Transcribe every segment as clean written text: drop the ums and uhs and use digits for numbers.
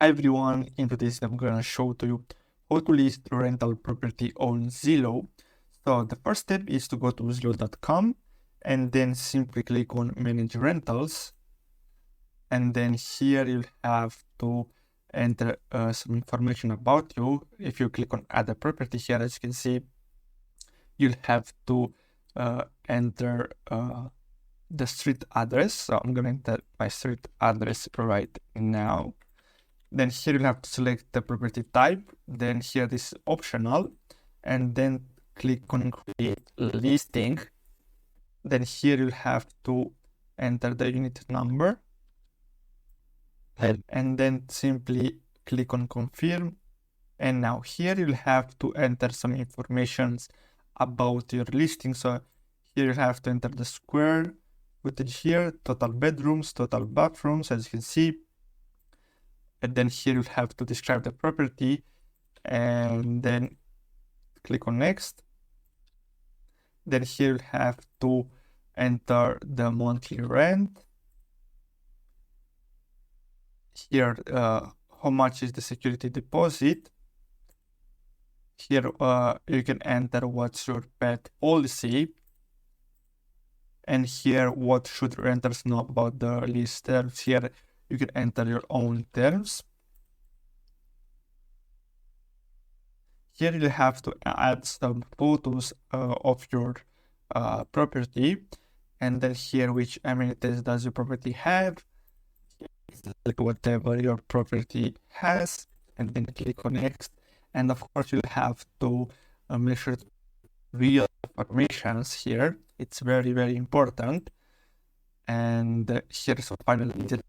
Hi everyone, in today's I'm gonna show to you how to list rental property on Zillow. So the first step is to go to Zillow.com and then simply click on Manage Rentals. And then here you'll have to enter some information about you. If you click on Add a Property here, as you can see, you'll have to enter the street address. So I'm gonna enter my street address right now. Then here you'll have to select the property type. Then here this is optional, and then click on create listing. Then here you'll have to enter the unit number, and then simply click on confirm. And now here you'll have to enter some information about your listing. So here you have to enter the square footage here, total bedrooms, total bathrooms, as you can see. And then here you'll have to describe the property and then click on next. Then here you'll have to enter the monthly rent. Here, how much is the security deposit. Here you can enter what's your pet policy. And here, what should renters know about the lease terms. Here you can enter your own terms. Here you have to add some photos of your property, and then here which amenities does your property have, like whatever your property has, and then click on next. And of course you have to make sure to real informations here. It's very, very important. And here's a final detail.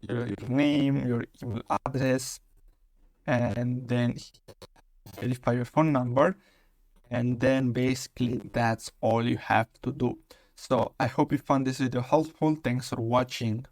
Your name, your email address, and then verify your phone number. And then basically that's all you have to do. So I hope you found this video helpful. Thanks for watching.